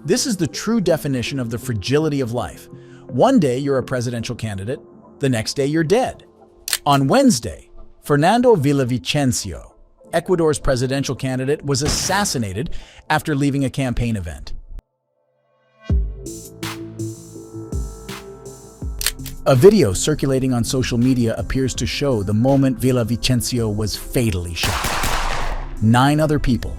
This is the true definition of the fragility of life. One day you're a presidential candidate, the next day you're dead. On Wednesday, Fernando Villavicencio, Ecuador's presidential candidate, was assassinated after leaving a campaign event. A video circulating on social media appears to show the moment Villavicencio was fatally shot. 9 other people,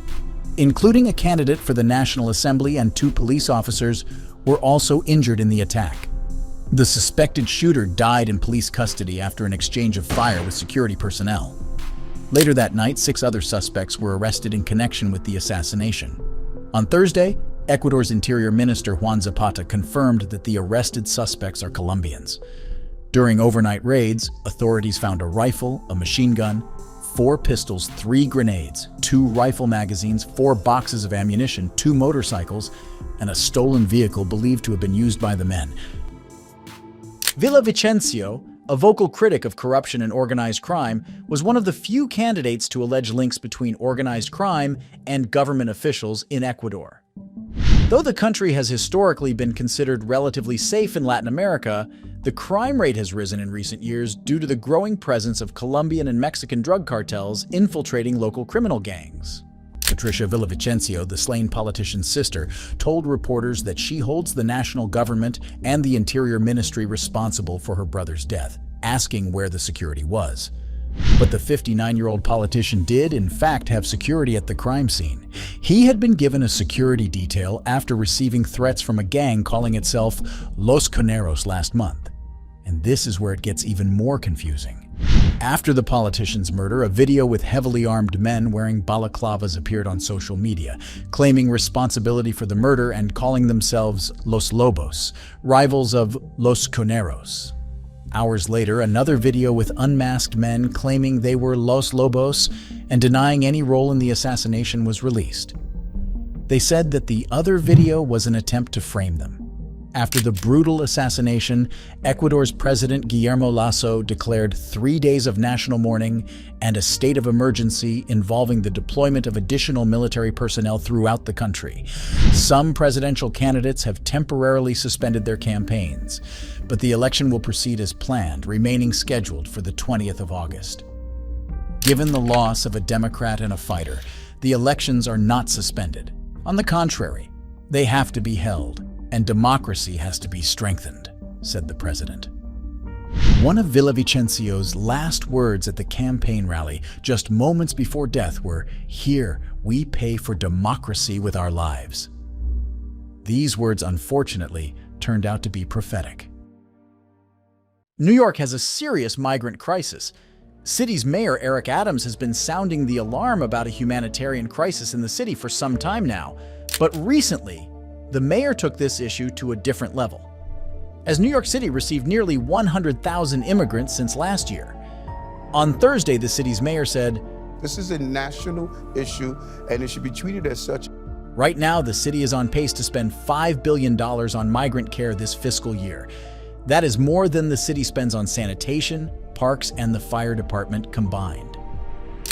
including a candidate for the National Assembly and 2 police officers, were also injured in the attack. The suspected shooter died in police custody after an exchange of fire with security personnel. Later that night, 6 other suspects were arrested in connection with the assassination. On Thursday, Ecuador's Interior Minister Juan Zapata confirmed that the arrested suspects are Colombians. During overnight raids, authorities found a rifle, a machine gun, 4 pistols, 3 grenades, 2 rifle magazines, 4 boxes of ammunition, 2 motorcycles, and a stolen vehicle believed to have been used by the men. Villavicencio, a vocal critic of corruption and organized crime, was one of the few candidates to allege links between organized crime and government officials in Ecuador. Though the country has historically been considered relatively safe in Latin America, the crime rate has risen in recent years due to the growing presence of Colombian and Mexican drug cartels infiltrating local criminal gangs. Patricia Villavicencio, the slain politician's sister, told reporters that she holds the national government and the Interior Ministry responsible for her brother's death, asking where the security was. But the 59-year-old politician did, in fact, have security at the crime scene. He had been given a security detail after receiving threats from a gang calling itself Los Coneros last month. And this is where it gets even more confusing. After the politician's murder, a video with heavily armed men wearing balaclavas appeared on social media, claiming responsibility for the murder and calling themselves Los Lobos, rivals of Los Coneros. Hours later, another video with unmasked men claiming they were Los Lobos and denying any role in the assassination was released. They said that the other video was an attempt to frame them. After the brutal assassination, Ecuador's President Guillermo Lasso declared 3 days of national mourning and a state of emergency involving the deployment of additional military personnel throughout the country. Some presidential candidates have temporarily suspended their campaigns, but the election will proceed as planned, remaining scheduled for the 20th of August. Given the loss of a Democrat and a fighter, the elections are not suspended. On the contrary, they have to be held, and democracy has to be strengthened, said the president. One of Villavicencio's last words at the campaign rally just moments before death were, "Here, we pay for democracy with our lives." These words, unfortunately, turned out to be prophetic. New York has a serious migrant crisis. City's mayor, Eric Adams, has been sounding the alarm about a humanitarian crisis in the city for some time now. But recently, the mayor took this issue to a different level, as New York City received nearly 100,000 immigrants since last year. On Thursday, the city's mayor said, "This is a national issue and it should be treated as such." Right now, the city is on pace to spend $5 billion on migrant care this fiscal year. That is more than the city spends on sanitation, parks, and the fire department combined.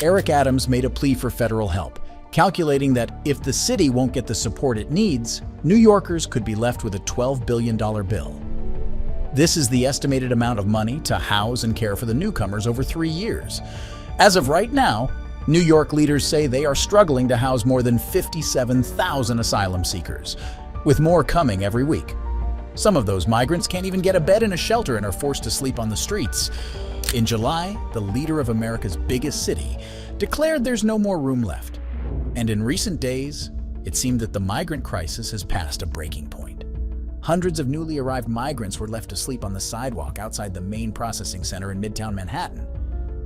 Eric Adams made a plea for federal help, calculating that if the city won't get the support it needs, New Yorkers could be left with a $12 billion bill. This is the estimated amount of money to house and care for the newcomers over 3 years. As of right now, New York leaders say they are struggling to house more than 57,000 asylum seekers, with more coming every week. Some of those migrants can't even get a bed in a shelter and are forced to sleep on the streets. In July, the leader of America's biggest city declared there's no more room left. And in recent days, it seemed that the migrant crisis has passed a breaking point. Hundreds of newly arrived migrants were left to sleep on the sidewalk outside the main processing center in Midtown Manhattan.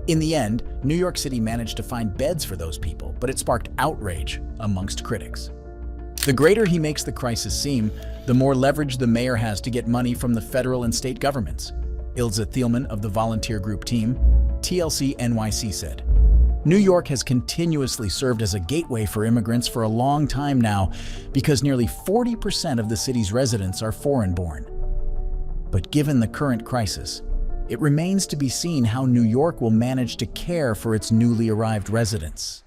In the end, New York City managed to find beds for those people, but it sparked outrage amongst critics. The greater he makes the crisis seem, the more leverage the mayor has to get money from the federal and state governments. Ilza Thielman of the volunteer group team, TLC NYC, said, "New York has continuously served as a gateway for immigrants for a long time now because nearly 40% of the city's residents are foreign-born. But given the current crisis, it remains to be seen how New York will manage to care for its newly arrived residents."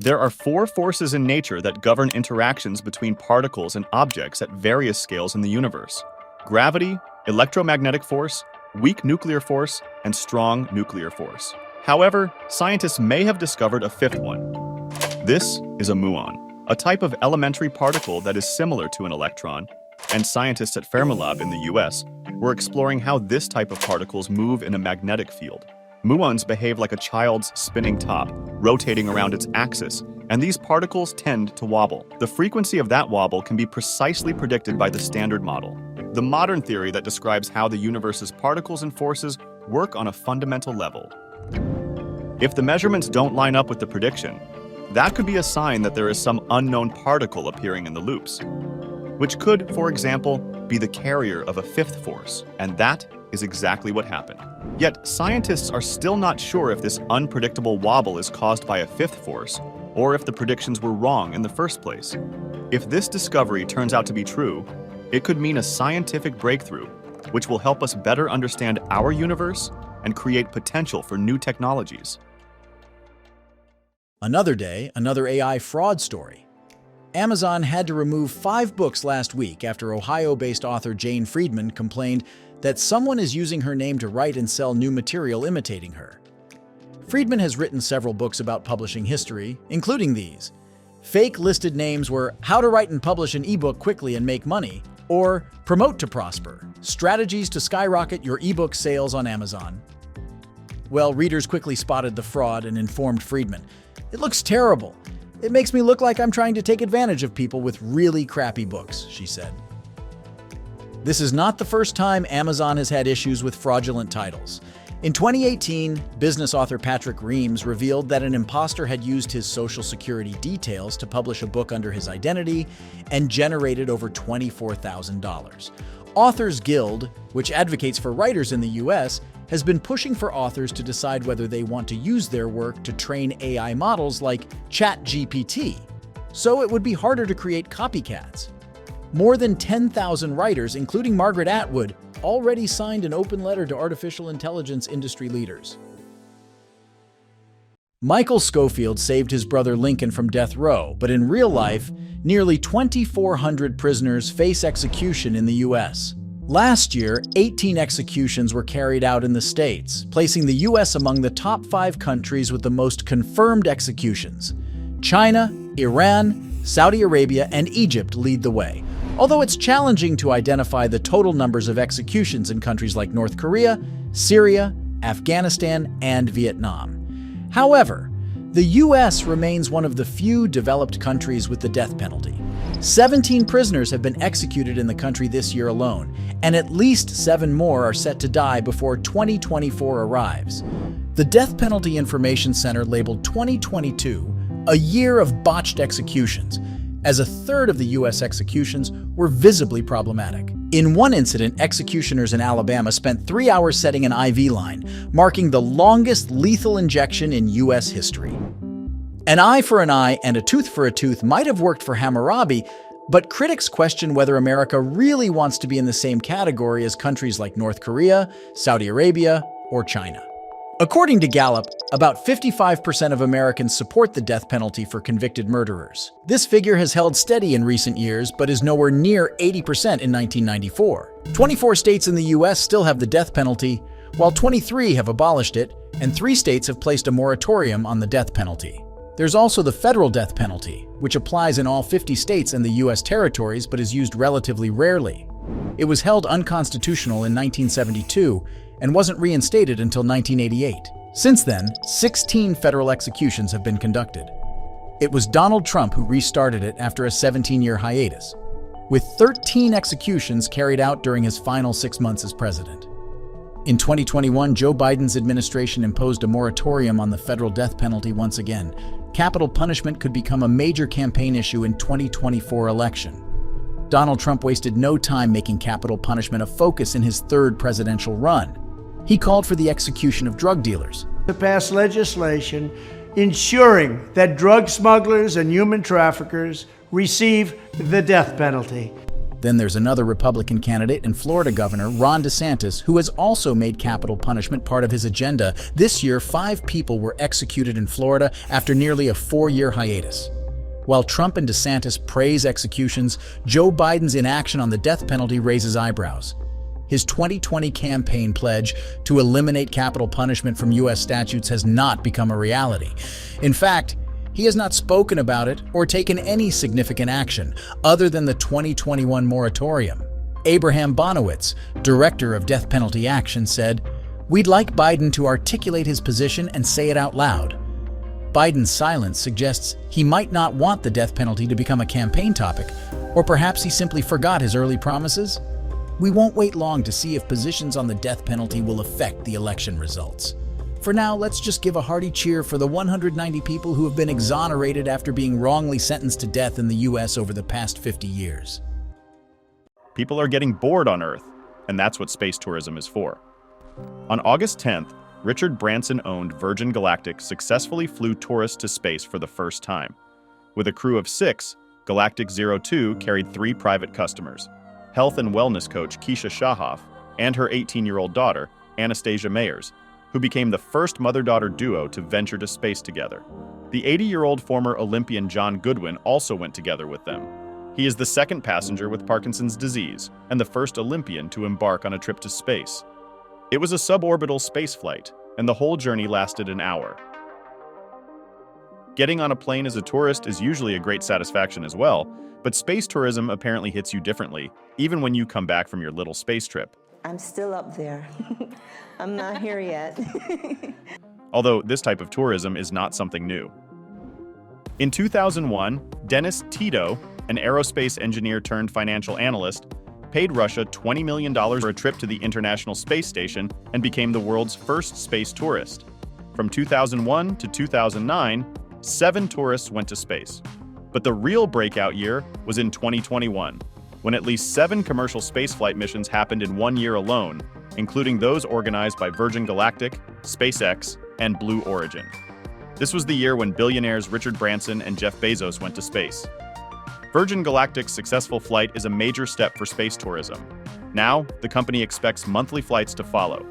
There are 4 forces in nature that govern interactions between particles and objects at various scales in the universe: gravity, electromagnetic force, weak nuclear force, and strong nuclear force. However, scientists may have discovered a 5th one. This is a muon, a type of elementary particle that is similar to an electron, and scientists at Fermilab in the US were exploring how this type of particles move in a magnetic field. Muons behave like a child's spinning top, rotating around its axis, and these particles tend to wobble. The frequency of that wobble can be precisely predicted by the Standard Model, the modern theory that describes how the universe's particles and forces work on a fundamental level. If the measurements don't line up with the prediction, that could be a sign that there is some unknown particle appearing in the loops, which could, for example, be the carrier of a 5th force, and that is exactly what happened. Yet, scientists are still not sure if this unpredictable wobble is caused by a 5th force, or if the predictions were wrong in the first place. If this discovery turns out to be true, it could mean a scientific breakthrough, which will help us better understand our universe and create potential for new technologies. Another day, another AI fraud story. Amazon had to remove 5 books last week after Ohio-based author Jane Friedman complained that someone is using her name to write and sell new material imitating her. Friedman has written several books about publishing history, including these. Fake listed names were How to Write and Publish an eBook Quickly and Make Money, or Promote to Prosper, Strategies to Skyrocket Your eBook Sales on Amazon. Well, readers quickly spotted the fraud and informed Friedman. "It looks terrible. It makes me look like I'm trying to take advantage of people with really crappy books," she said. This is not the first time Amazon has had issues with fraudulent titles. In 2018, business author Patrick Reams revealed that an imposter had used his Social Security details to publish a book under his identity and generated over $24,000. Authors Guild, which advocates for writers in the US, has been pushing for authors to decide whether they want to use their work to train AI models like ChatGPT, so it would be harder to create copycats. More than 10,000 writers, including Margaret Atwood, already signed an open letter to artificial intelligence industry leaders. Michael Scofield saved his brother Lincoln from death row, but in real life, nearly 2,400 prisoners face execution in the US. Last year, 18 executions were carried out in the States, placing the US among the top 5 countries with the most confirmed executions. China, Iran, Saudi Arabia, and Egypt lead the way, although it's challenging to identify the total numbers of executions in countries like North Korea, Syria, Afghanistan, and Vietnam. However, the US remains one of the few developed countries with the death penalty. 17 prisoners have been executed in the country this year alone, and at least 7 more are set to die before 2024 arrives. The Death Penalty Information Center labeled 2022 a year of botched executions, as a third of the US executions were visibly problematic. In one incident, executioners in Alabama spent 3 hours setting an IV line, marking the longest lethal injection in US history. An eye for an eye and a tooth for a tooth might have worked for Hammurabi, but critics question whether America really wants to be in the same category as countries like North Korea, Saudi Arabia, or China. According to Gallup, about 55% of Americans support the death penalty for convicted murderers. This figure has held steady in recent years, but is nowhere near 80% in 1994. 24 states in the US still have the death penalty, while 23 have abolished it, and 3 states have placed a moratorium on the death penalty. There's also the federal death penalty, which applies in all 50 states and the US territories but is used relatively rarely. It was held unconstitutional in 1972 and wasn't reinstated until 1988. Since then, 16 federal executions have been conducted. It was Donald Trump who restarted it after a 17-year hiatus, with 13 executions carried out during his final 6 months as president. In 2021, Joe Biden's administration imposed a moratorium on the federal death penalty once again. Capital punishment could become a major campaign issue in 2024 election. Donald Trump wasted no time making capital punishment a focus in his 3rd presidential run. He called for the execution of drug dealers. To pass legislation ensuring that drug smugglers and human traffickers receive the death penalty. Then there's another Republican candidate and Florida Governor, Ron DeSantis, who has also made capital punishment part of his agenda. This year, 5 people were executed in Florida after nearly a 4-year hiatus. While Trump and DeSantis praise executions, Joe Biden's inaction on the death penalty raises eyebrows. His 2020 campaign pledge to eliminate capital punishment from U.S. statutes has not become a reality. In fact, he has not spoken about it or taken any significant action other than the 2021 moratorium. Abraham Bonowitz, director of Death Penalty Action, said, "We'd like Biden to articulate his position and say it out loud." Biden's silence suggests he might not want the death penalty to become a campaign topic, or perhaps he simply forgot his early promises. We won't wait long to see if positions on the death penalty will affect the election results. For now, let's just give a hearty cheer for the 190 people who have been exonerated after being wrongly sentenced to death in the U.S. over the past 50 years. People are getting bored on Earth, and that's what space tourism is for. On August 10th, Richard Branson-owned Virgin Galactic successfully flew tourists to space for the first time. With a crew of 6, Galactic 02 carried 3 private customers, health and wellness coach Keisha Shahoff and her 18-year-old daughter, Anastasia Mayers, who became the first mother-daughter duo to venture to space together. The 80-year-old former Olympian John Goodwin also went together with them. He is the second passenger with Parkinson's disease and the first Olympian to embark on a trip to space. It was a suborbital space flight, and the whole journey lasted an hour. Getting on a plane as a tourist is usually a great satisfaction as well, but space tourism apparently hits you differently, even when you come back from your little space trip. I'm still up there. I'm not here yet. Although this type of tourism is not something new. In 2001, Dennis Tito, an aerospace engineer turned financial analyst, paid Russia $20 million for a trip to the International Space Station and became the world's first space tourist. From 2001 to 2009, 7 tourists went to space. But the real breakout year was in 2021, when at least 7 commercial spaceflight missions happened in 1 year alone, including those organized by Virgin Galactic, SpaceX, and Blue Origin. This was the year when billionaires Richard Branson and Jeff Bezos went to space. Virgin Galactic's successful flight is a major step for space tourism. Now, the company expects monthly flights to follow.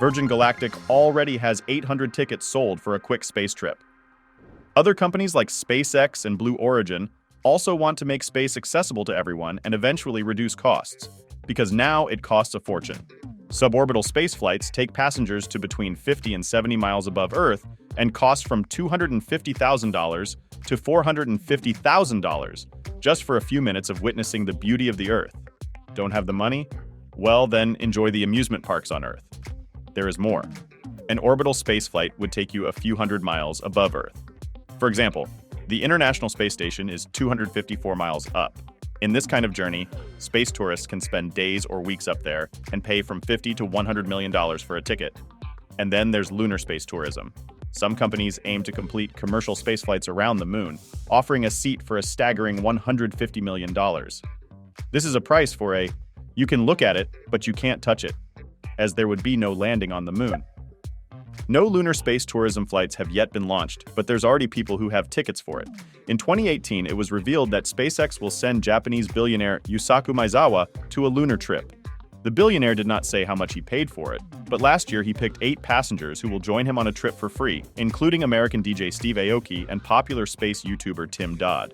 Virgin Galactic already has 800 tickets sold for a quick space trip. Other companies like SpaceX and Blue Origin also want to make space accessible to everyone and eventually reduce costs, because now it costs a fortune. Suborbital space flights take passengers to between 50 and 70 miles above Earth and cost from $250,000 to $450,000 just for a few minutes of witnessing the beauty of the Earth. Don't have the money? Well, then enjoy the amusement parks on Earth. There is more. An orbital spaceflight would take you a few hundred miles above Earth. For example, the International Space Station is 254 miles up. In this kind of journey, space tourists can spend days or weeks up there and pay from $50 to $100 million for a ticket. And then there's lunar space tourism. Some companies aim to complete commercial space flights around the moon, offering a seat for a staggering $150 million. This is a price for a, you can look at it, but you can't touch it, as there would be no landing on the moon. No lunar space tourism flights have yet been launched, but there's already people who have tickets for it. In 2018, it was revealed that SpaceX will send Japanese billionaire Yusaku Maezawa to a lunar trip. The billionaire did not say how much he paid for it, but last year he picked 8 passengers who will join him on a trip for free, including American DJ Steve Aoki and popular space YouTuber Tim Dodd.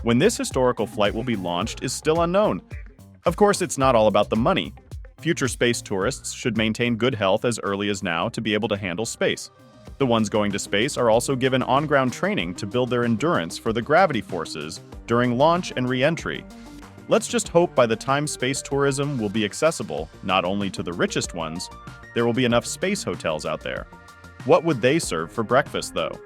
When this historical flight will be launched is still unknown. Of course, it's not all about the money. Future space tourists should maintain good health as early as now to be able to handle space. The ones going to space are also given on-ground training to build their endurance for the gravity forces during launch and re-entry. Let's just hope by the time space tourism will be accessible, not only to the richest ones, there will be enough space hotels out there. What would they serve for breakfast, though?